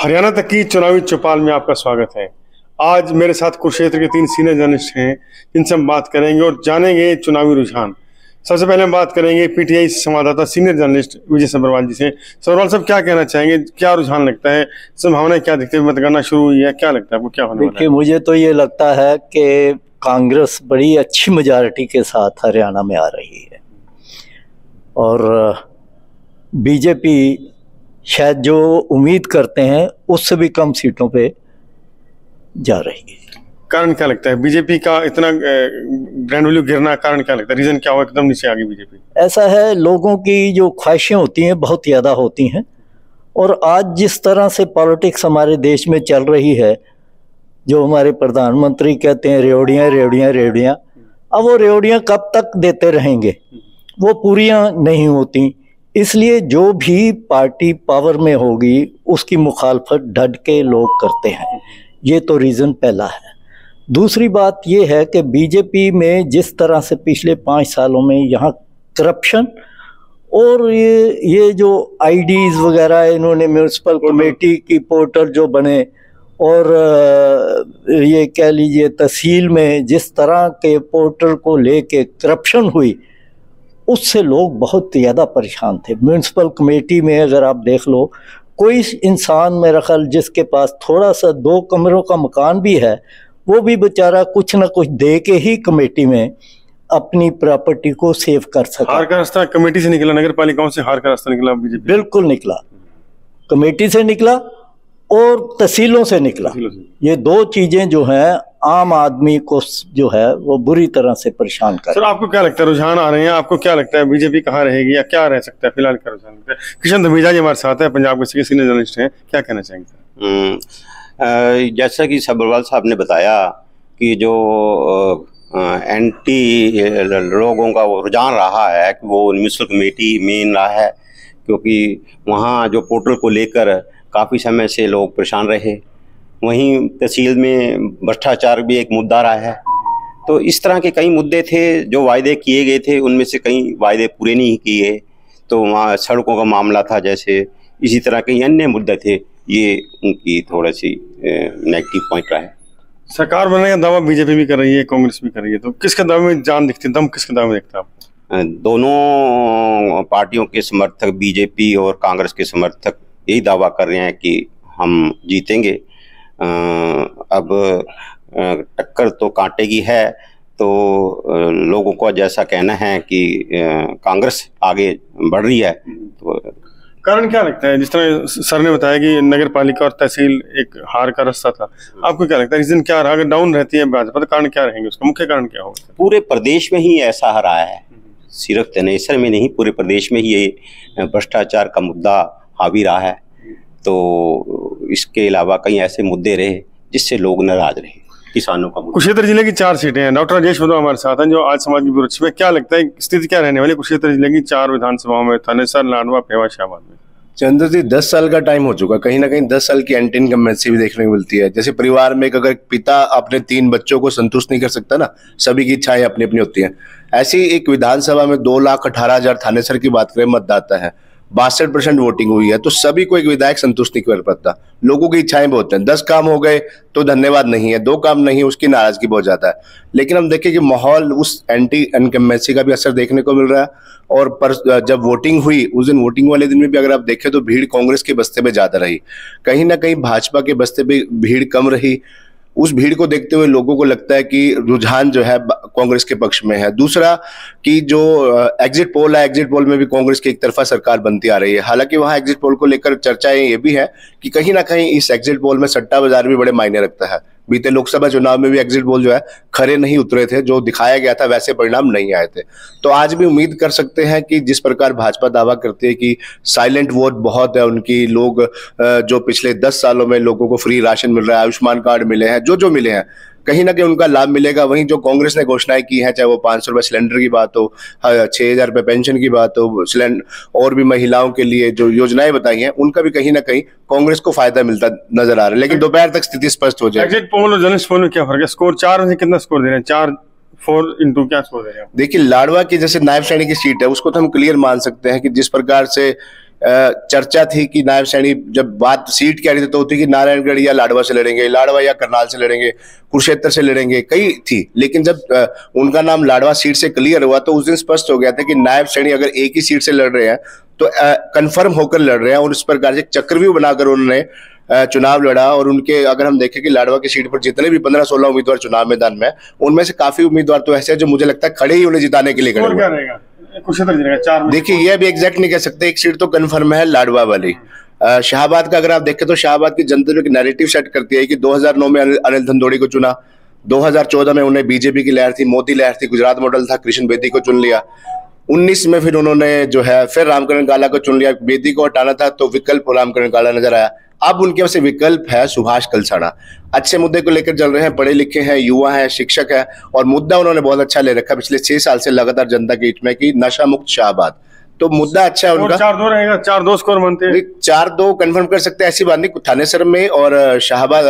हरियाणा तक की चुनावी चौपाल में आपका स्वागत है। आज मेरे साथ कुरुक्षेत्र के 3 सीनियर जर्नलिस्ट हैं जिनसे हम बात करेंगे और जानेंगे चुनावी रुझान। सबसे पहले हम बात करेंगे पीटीआई संवाददाता सीनियर जर्नलिस्ट विजय सब्रवाल जी से। सब्रवाल साहब, क्या कहना चाहेंगे, क्या रुझान लगता है, संभावनाएं क्या दिखती है, मतगणना शुरू हुई है, क्या लगता है आपको क्या होने वाला है? देखिए, मुझे तो ये लगता है कि कांग्रेस बड़ी अच्छी मेजॉरिटी के साथ हरियाणा में आ रही है और बीजेपी शायद जो उम्मीद करते हैं उससे भी कम सीटों पे जा रही है। कारण क्या लगता है बीजेपी का इतना ब्रांड वैल्यू गिरना? कारण क्या लगता है, रीजन क्या हुआ एकदम नीचे आ गई बीजेपी? ऐसा है, लोगों की जो ख्वाहिशें होती हैं बहुत ज़्यादा होती हैं और आज जिस तरह से पॉलिटिक्स हमारे देश में चल रही है, जो हमारे प्रधानमंत्री कहते हैं रेवड़ियाँ रेवड़ियाँ रेवड़ियाँ, अब वो रेवड़ियाँ कब तक देते रहेंगे, वो पूरियाँ नहीं होती। इसलिए जो भी पार्टी पावर में होगी उसकी मुखालफत डट के लोग करते हैं। ये तो रीज़न पहला है। दूसरी बात ये है कि बीजेपी में जिस तरह से पिछले 5 सालों में यहाँ करप्शन और ये जो आईडीज वगैरह इन्होंने म्यूनिसिपल कमेटी की पोर्टल जो बने और ये कह लीजिए तहसील में जिस तरह के पोर्टल को लेके करप्शन हुई, उससे लोग बहुत ज़्यादा परेशान थे। म्यूनिसिपल कमेटी में अगर आप देख लो, कोई इंसान मेरा ख्याल जिसके पास थोड़ा सा 2 कमरों का मकान भी है, वो भी बेचारा कुछ ना कुछ दे के ही कमेटी में अपनी प्रॉपर्टी को सेव कर सका। हार का रास्ता कमेटी से निकला, नगर पालिकाओं से हार का रास्ता निकला बीजेपी? बिल्कुल निकला, कमेटी से निकला और तहसीलों से निकला। ये 2 चीज़ें जो हैं आम आदमी को जो है वो बुरी तरह से परेशान कर। सर, आपको क्या लगता है, रुझान आ रहे हैं, आपको क्या लगता है बीजेपी कहाँ रहेगी या क्या रह सकता है फिलहाल का रुझान? किशन धमीजा जी हमारे साथ है, पंजाब के सीनियर जर्नलिस्ट हैं, क्या कहना चाहेंगे? जैसा कि सब्रवाल साहब ने बताया कि जो एंटी लोगों का वो रुझान रहा है कि वो म्यूनिसिपल कमेटी मेन रहा है, क्योंकि वहाँ जो पोर्टल को लेकर काफ़ी समय से लोग परेशान रहे। वहीं तहसील में भ्रष्टाचार भी एक मुद्दा रहा है। तो इस तरह के कई मुद्दे थे जो वायदे किए गए थे, उनमें से कई वायदे पूरे नहीं किए। तो वहाँ सड़कों का मामला था, जैसे इसी तरह कई अन्य मुद्दे थे। ये उनकी थोड़ा सी नेगेटिव पॉइंट रहा है। सरकार बनने का दावा बीजेपी भी कर रही है, कांग्रेस भी कर रही है, तो किसके दावे में जान दिखती है, दम किसके दावे में दिखता है? दोनों पार्टियों के समर्थक, बीजेपी और कांग्रेस के समर्थक, यही दावा कर रहे हैं कि हम जीतेंगे। अब टक्कर तो कांटे की है, तो लोगों को जैसा कहना है कि कांग्रेस आगे बढ़ रही है। तो कारण क्या लगता है? जिस तरह सर ने बताया कि नगर पालिका और तहसील एक हार का रास्ता था, आपको क्या लगता है रीजन क्या रहा? अगर डाउन रहती है भाजपा तो कारण क्या रहेंगे, उसका मुख्य कारण क्या होगा? पूरे प्रदेश में ही ऐसा रहा है, सिर्फ तनेसर में नहीं, पूरे प्रदेश में ही ये भ्रष्टाचार का मुद्दा हावी रहा है। तो इसके अलावा कई ऐसे मुद्दे रहे जिससे लोग नाराज रहे। किसानों का कुरुक्षेत्र जिले की 4 सीटें हैं। डॉक्टर राजेश वधवा हमारे साथ हैं जो आज समाज की ब्यूरो में। क्या लगता है स्थिति क्या रहने वाली कुरुक्षेत्र जिले की 4 विधानसभाओं में, थानेसर, लाडवा, पेवा, शाहबाद में? चंद्र जी, 10 साल का टाइम हो चुका, कहीं ना कहीं 10 साल की एंटी इनकम्बेंसी भी देखने को मिलती है। जैसे परिवार में अगर पिता अपने 3 बच्चों को संतुष्ट नहीं कर सकता ना, सभी की इच्छाएं अपनी अपनी होती हैं। ऐसी एक विधानसभा में 2,18,000 थानेसर की बात करें मतदाता है, 62% वोटिंग हुई है, तो सभी को एक विधायक संतुष्ट नहीं कर पाता। लोगों की इच्छाएं बहुत हैं, 10 काम हो गए तो धन्यवाद नहीं है, 2 काम नहीं, उसकी नाराजगी बहुत ज्यादा है। लेकिन हम देखें कि माहौल उस एंटी इनकम्बेंसी का भी असर देखने को मिल रहा है। और जब वोटिंग हुई उस दिन, वोटिंग वाले दिन में भी अगर आप देखें तो भीड़ कांग्रेस के बस्ते पे ज्यादा रही, कहीं ना कहीं भाजपा के बस्ते पे भीड़ कम रही। उस भीड़ को देखते हुए लोगों को लगता है कि रुझान जो है कांग्रेस के पक्ष में है। दूसरा कि जो एग्जिट पोल है, एग्जिट पोल में भी कांग्रेस की एक तरफा सरकार बनती आ रही है। हालांकि वहां एग्जिट पोल को लेकर चर्चाएं ये भी है कि कहीं ना कहीं इस एग्जिट पोल में सट्टा बाजार भी बड़े मायने रखता है। बीते लोकसभा चुनाव में भी एग्जिट पोल जो है खरे नहीं उतरे थे, जो दिखाया गया था वैसे परिणाम नहीं आए थे। तो आज भी उम्मीद कर सकते हैं कि जिस प्रकार भाजपा दावा करती है कि साइलेंट वोट बहुत है उनकी, लोग जो पिछले 10 सालों में लोगों को फ्री राशन मिल रहा है, आयुष्मान कार्ड मिले हैं, जो मिले हैं, कहीं ना कहीं उनका लाभ मिलेगा। वहीं जो कांग्रेस ने घोषणाएं की हैं, चाहे वो 500 रुपए सिलेंडर की बात हो, 6,000 रुपए पेंशन की बात हो, सिलेंडर और भी महिलाओं के लिए जो योजनाएं बताई हैं, उनका भी कहीं ना कहीं कांग्रेस को फायदा मिलता नजर आ रहा है। लेकिन दोपहर तक स्थिति स्पष्ट हो जाए। एग्जिट पोल और जर्नलिस्ट पोल में क्या फर्क है? स्कोर 4 में से कितना स्कोर दे रहे हैं? 4 into क्या स्कोर दे रहे हैं? देखिए, लाडवा की जैसे नायब श्रेणी की सीट है, उसको तो हम क्लियर मान सकते हैं कि जिस प्रकार से चर्चा थी कि नायब सैनी जब बात सीट की आ रही थी तो होती कि नारायणगढ़ या लाडवा से लड़ेंगे, लाडवा या करनाल से लड़ेंगे, कुरुक्षेत्र से लड़ेंगे, कई थी। लेकिन जब उनका नाम लाडवा सीट से क्लियर हुआ तो उस दिन स्पष्ट हो गया था कि नायब सैनी अगर एक ही सीट से लड़ रहे हैं तो कंफर्म होकर लड़ रहे हैं, और इस प्रकार से चक्रव्यूह बनाकर उन्होंने चुनाव लड़ा। और उनके अगर हम देखें कि लाडवा की सीट पर जितने भी 15-16 उम्मीदवार चुनाव मैदान में, उनमें से काफी उम्मीदवार तो ऐसे हैं जो मुझे लगता है खड़े ही उन्हें जिताने के लिए खड़े हुए। देखिए यह भी एग्जैक्ट नहीं कह सकते, एक सीट तो कंफर्म है लाडवा वाली। शाहबाद का अगर आप देखें तो शाहबाद की जनता जो नैरेटिव सेट करती है कि 2009 में अनिल धंदोड़ी को चुना, 2014 में उन्हें बीजेपी की लहर थी, मोदी लहर थी, गुजरात मॉडल था, कृष्ण बेदी को चुन लिया। 19 में फिर उन्होंने जो है फिर रामकरण काला को चुन लिया, बेदी को हटाना था तो विकल्प रामकरण काला नजर आया। अब उनके पास विकल्प है सुभाष कलसाड़ा। अच्छे मुद्दे को लेकर चल रहे हैं, पढ़े लिखे हैं, युवा हैं, शिक्षक है, और मुद्दा उन्होंने बहुत अच्छा ले रखा पिछले 6 साल से लगातार जनता के हित में कि नशा मुक्त शाहबाद। तो मुद्दा अच्छा है उनका। 4-2 रहेगा, 4-2 स्कोर मानते हैं? 4-2 कंफर्म कर सकते हैं, ऐसी बात नहीं। थानेसर में और शाहबाद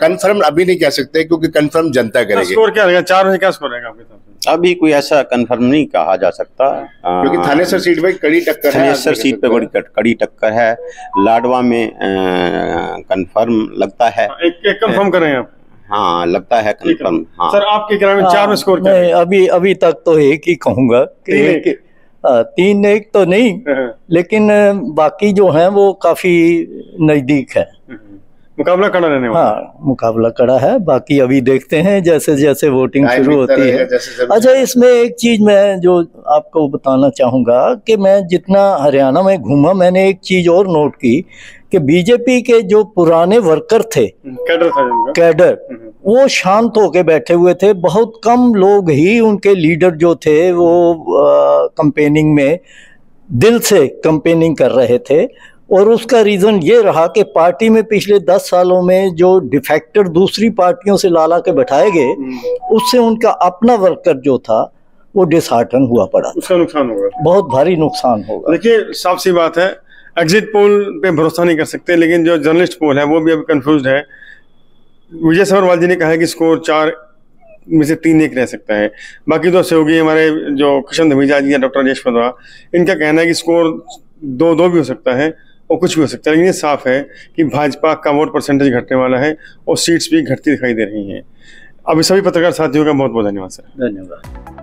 कंफर्म अभी नहीं कह सकते क्योंकि कंफर्म जनता करेगी। स्कोर क्या रहेगा? 4 में क्या स्कोर रहेगा आपके हिसाब से? अभी कोई ऐसा कंफर्म नहीं कहा जा सकता, क्योंकि थानेसर सीट पे कड़ी टक्कर है। थानेसर सीट पे बड़ी कड़ी टक्कर है। लाडवा में कंफर्म लगता है। एक कंफर्म करें आप? हाँ लगता है कंफर्म। हाँ सर आपके ग्राम में 4 में स्कोर क्या है? अभी तक तो एक ही कहूंगा कि 3-1 तो नहीं, लेकिन बाकी जो हैं वो काफी नजदीक है। मुकाबला कड़ा रहने वाला। हाँ मुकाबला कड़ा है, बाकी अभी देखते हैं जैसे जैसे वोटिंग शुरू होती है। अच्छा इसमें एक चीज मैं जो आपको बताना चाहूंगा कि मैं जितना हरियाणा में घूमा मैंने एक चीज और नोट की कि बीजेपी के जो पुराने वर्कर थे, कैडर, वो शांत होके बैठे हुए थे। बहुत कम लोग ही उनके लीडर जो थे वो कैंपेनिंग में दिल से कैंपेनिंग कर रहे थे। और उसका रीज़न ये रहा कि पार्टी में पिछले 10 सालों में जो डिफेक्टर दूसरी पार्टियों से लाला के बैठाए गए, उससे उनका अपना वर्कर जो था वो डिसहार्टन हुआ पड़ा, उसका नुकसान होगा, बहुत भारी नुकसान होगा। देखिए साफ सी बात है, एग्जिट पोल पे भरोसा नहीं कर सकते, लेकिन जो जर्नलिस्ट पोल है वो भी अभी कंफ्यूज है। विजय सवरवाल जी ने कहा है कि स्कोर 4 में से 3-1 रह सकता है। बाकी तो सहयोगी हमारे जो कृष्ण धमीजा जी या डॉक्टर राजेश पदवा, इनका कहना है कि स्कोर 2-2 भी हो सकता है और कुछ भी हो सकता है। लेकिन ये साफ है कि भाजपा का वोट परसेंटेज घटने वाला है और सीट्स भी घटती दिखाई दे रही हैं। अभी सभी पत्रकार साथियों का बहुत बहुत धन्यवाद सर। धन्यवाद।